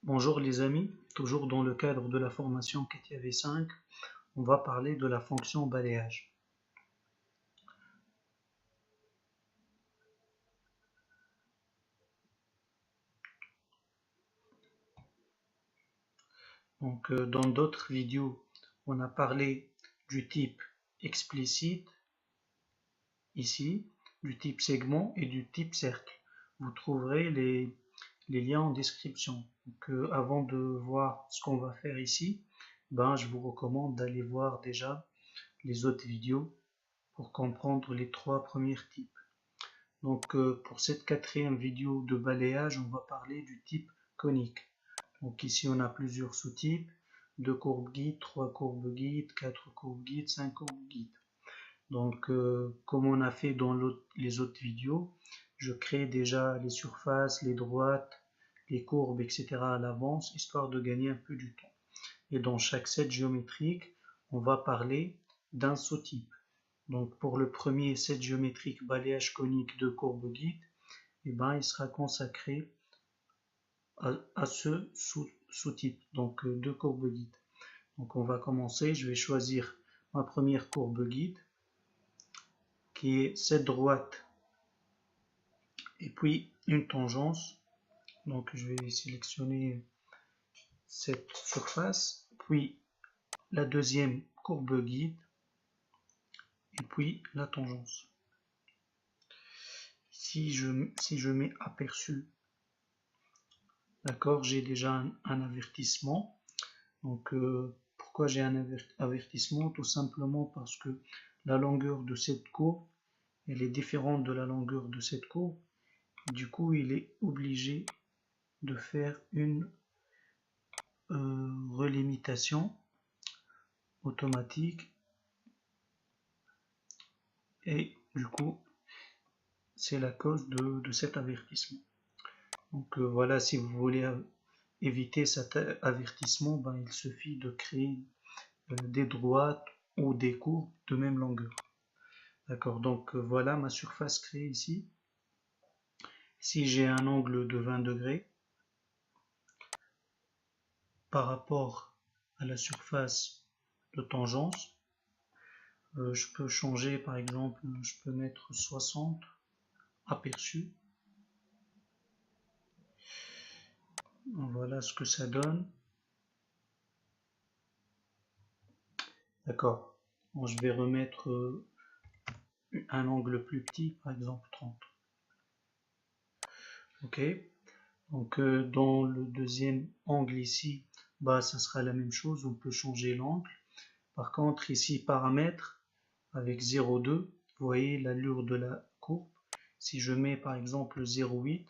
Bonjour les amis, toujours dans le cadre de la formation CATIA V5, on va parler de la fonction balayage. Donc, dans d'autres vidéos, on a parlé du type explicite, ici, du type segment et du type cercle. Vous trouverez les liens en description. Donc, avant de voir ce qu'on va faire ici, je vous recommande d'aller voir déjà les autres vidéos pour comprendre les trois premiers types. Donc pour cette quatrième vidéo de balayage, on va parler du type conique. Donc ici on a plusieurs sous-types, 2 courbes guides, 3 courbes guides, 4 courbes guides, 5 courbes guides. Donc comme on a fait dans les autres vidéos, je crée déjà les surfaces, les droites, les courbes, etc. à l'avance, histoire de gagner un peu du temps. Et dans chaque set géométrique, on va parler d'un sous-type. Donc pour le premier set géométrique balayage conique de courbe guide, il sera consacré à ce sous-type, donc deux courbes guides. Donc on va commencer, je vais choisir ma première courbe guide, qui est cette droite, et puis une tangence. Donc je vais sélectionner cette surface, puis la deuxième courbe guide, et puis la tangence. Si je mets aperçu, d'accord, j'ai déjà un avertissement. Donc pourquoi j'ai un avertissement? Tout simplement parce que la longueur de cette courbe, elle est différente de la longueur de cette courbe. Du coup, il est obligé de faire une relimitation automatique. Et du coup, c'est la cause de cet avertissement. Donc voilà, si vous voulez éviter cet avertissement, il suffit de créer des droites ou des courbes de même longueur. D'accord, donc voilà ma surface créée ici. Si j'ai un angle de 20 degrés par rapport à la surface de tangence, je peux changer, par exemple, je peux mettre 60 aperçu. Voilà ce que ça donne. D'accord. Bon, je vais remettre un angle plus petit, par exemple 30. Ok. Donc dans le deuxième angle ici, ça sera la même chose, on peut changer l'angle. Par contre ici paramètres avec 0,2, vous voyez l'allure de la courbe. Si je mets par exemple 0,8,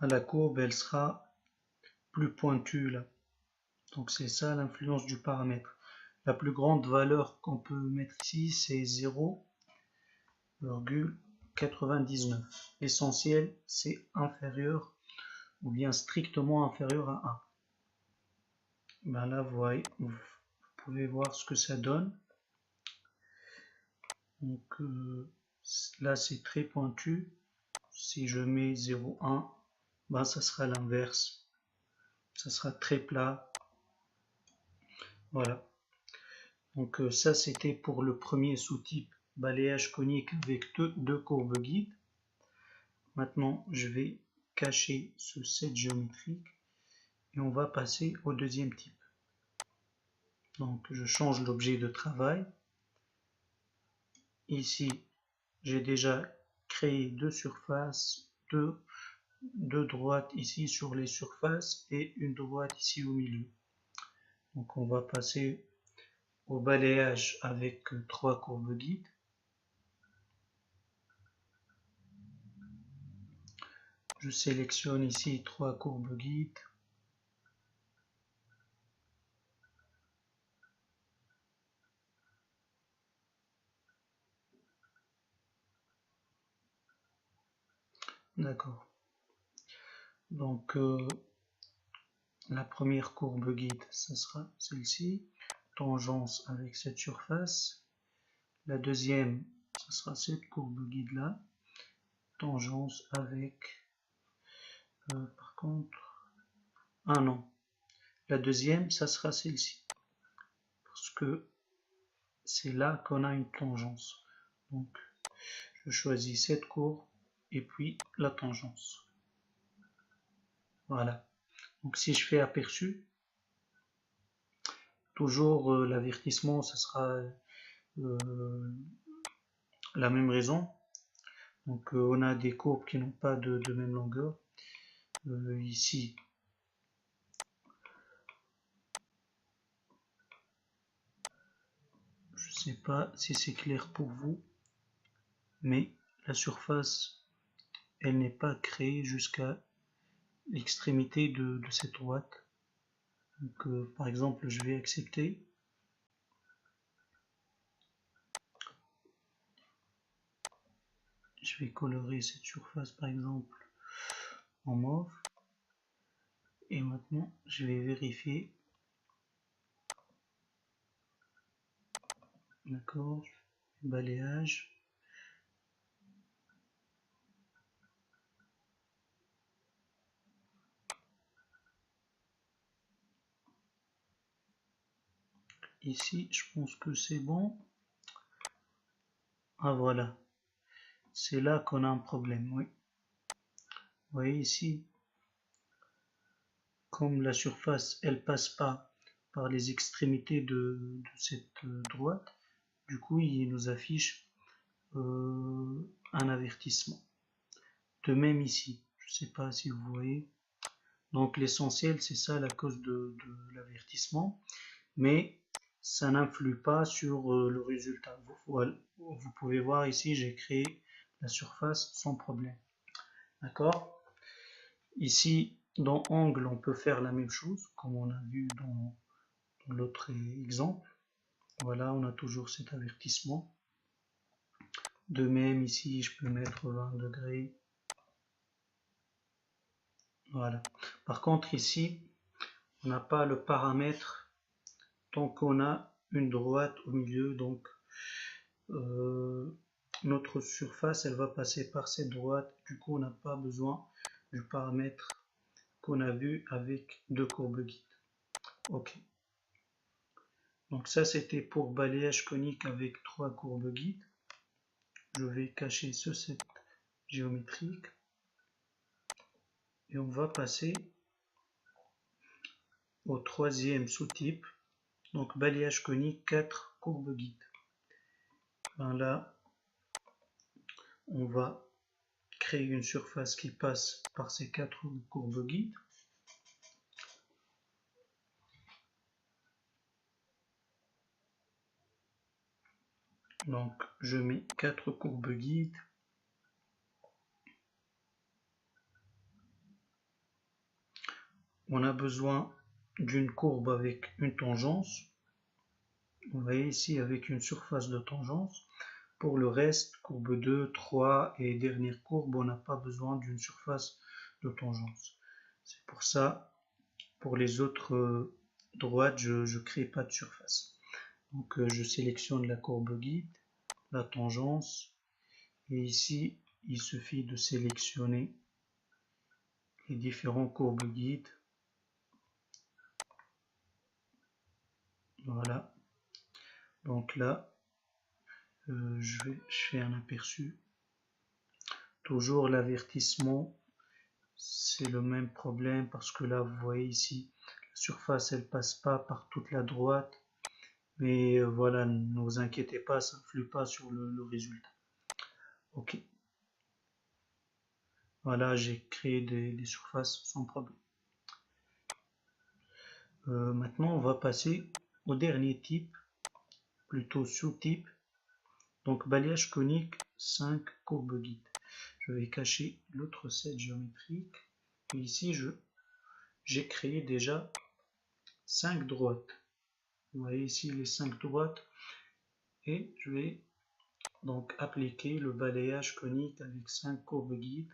la courbe elle sera plus pointue là. Donc c'est ça l'influence du paramètre. La plus grande valeur qu'on peut mettre ici c'est 0,99. L'essentiel c'est inférieur ou bien strictement inférieur à 1. Là vous pouvez voir ce que ça donne. Donc là c'est très pointu. Si je mets 0,1, ça sera l'inverse. Ça sera très plat. Voilà. Donc ça c'était pour le premier sous-type balayage conique avec deux courbes guides. Maintenant je vais cacher ce set géométrique et on va passer au deuxième type. Donc je change l'objet de travail. Ici j'ai déjà créé deux surfaces, deux droites ici sur les surfaces et une droite ici au milieu. Donc on va passer au balayage avec trois courbes guides. Je sélectionne ici trois courbes guides. D'accord. Donc la première courbe guide, ça sera celle-ci, tangence avec cette surface. La deuxième, ça sera cette courbe guide là, tangence avec Par contre, ah non, la deuxième, ça sera celle-ci, parce que c'est là qu'on a une tangence. Donc, je choisis cette courbe et puis la tangence. Voilà. Donc, si je fais aperçu, toujours l'avertissement, ce sera la même raison. Donc, on a des courbes qui n'ont pas de même longueur. Ici, je ne sais pas si c'est clair pour vous, mais la surface, elle n'est pas créée jusqu'à l'extrémité de cette droite. Donc, par exemple, je vais accepter. Je vais colorer cette surface, par exemple, en mauve. Et maintenant, je vais vérifier. D'accord, balayage. Ici, je pense que c'est bon. Ah voilà, c'est là qu'on a un problème, oui. Vous voyez ici, comme la surface, elle passe pas par les extrémités de cette droite, du coup, il nous affiche un avertissement. De même ici, je ne sais pas si vous voyez. Donc l'essentiel, c'est ça la cause de l'avertissement, mais ça n'influe pas sur le résultat. Vous pouvez voir ici, j'ai créé la surface sans problème. D'accord? Ici, dans angle, on peut faire la même chose, comme on a vu dans l'autre exemple. Voilà, on a toujours cet avertissement. De même, ici, je peux mettre 20 degrés. Voilà. Par contre, ici, on n'a pas le paramètre tant qu'on a une droite au milieu. Donc, notre surface, elle va passer par cette droite. Du coup, on n'a pas besoin du paramètre qu'on a vu avec deux courbes guides. Ok. Donc ça, c'était pour balayage conique avec 3 courbes guides. Je vais cacher ce set géométrique. Et on va passer au troisième sous-type. Donc balayage conique 4 courbes guides. Ben là, on va créer une surface qui passe par ces 4 courbes guides. Donc je mets 4 courbes guides. On a besoin d'une courbe avec une tangence. Vous voyez ici avec une surface de tangence. Pour le reste, courbe 2, 3 et dernière courbe, on n'a pas besoin d'une surface de tangence. C'est pour ça, pour les autres droites, je ne crée pas de surface. Donc je sélectionne la courbe guide, la tangence, et ici, il suffit de sélectionner les différents courbes guides. Voilà. Donc là, je fais un aperçu. Toujours l'avertissement, c'est le même problème parce que là, vous voyez ici, la surface, elle passe pas par toute la droite. Mais voilà, ne vous inquiétez pas, ça n'influe pas sur le résultat. Ok. Voilà, j'ai créé des surfaces sans problème. Maintenant, on va passer au dernier type, plutôt sous-type. Donc, balayage conique, 5 courbes guides. Je vais cacher l'autre set géométrique. Et ici, j'ai créé déjà 5 droites. Vous voyez ici les 5 droites. Et je vais donc appliquer le balayage conique avec 5 courbes guides.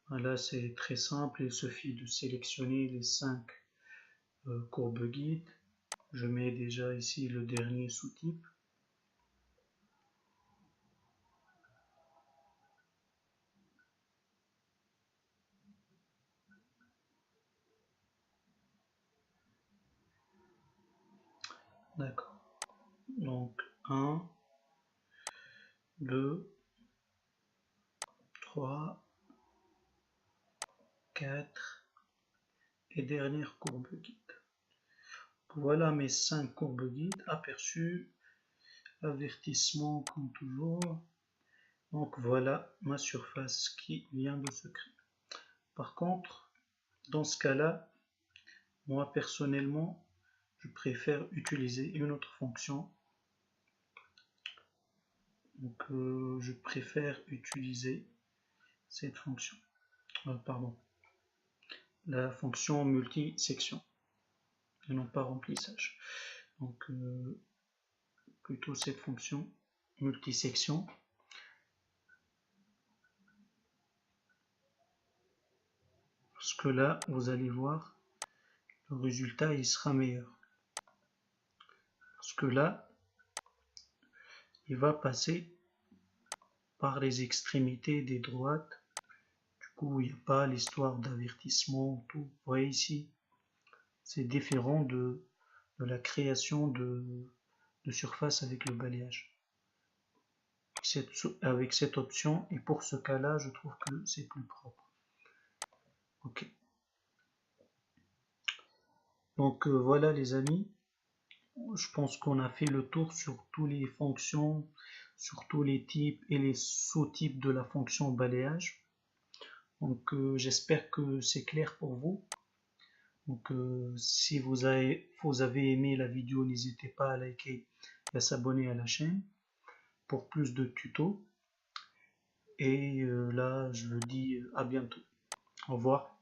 Voilà, c'est très simple, il suffit de sélectionner les 5 courbes guides. Je mets déjà ici le dernier sous-type. D'accord. Donc 1, 2, 3, 4 et dernière courbe guide. Voilà mes 5 courbes guides aperçues. Avertissement comme toujours. Donc voilà ma surface qui vient de se créer. Par contre, dans ce cas-là, moi personnellement, je préfère utiliser une autre fonction. Donc je préfère utiliser cette fonction. Pardon, la fonction multisection et non pas remplissage. Donc plutôt cette fonction multisection. Parce que là, vous allez voir, le résultat il sera meilleur. Parce que là, il va passer par les extrémités des droites. Du coup, il n'y a pas l'histoire d'avertissement, tout. Vous voyez ici, c'est différent de la création de surface avec le balayage. Avec cette option, et pour ce cas-là, je trouve que c'est plus propre. Ok. Donc voilà les amis, je pense qu'on a fait le tour sur toutes les fonctions, sur tous les types et les sous-types de la fonction balayage. Donc j'espère que c'est clair pour vous. Donc si vous avez aimé la vidéo, n'hésitez pas à liker et à s'abonner à la chaîne pour plus de tutos. Et là, je vous dis à bientôt. Au revoir.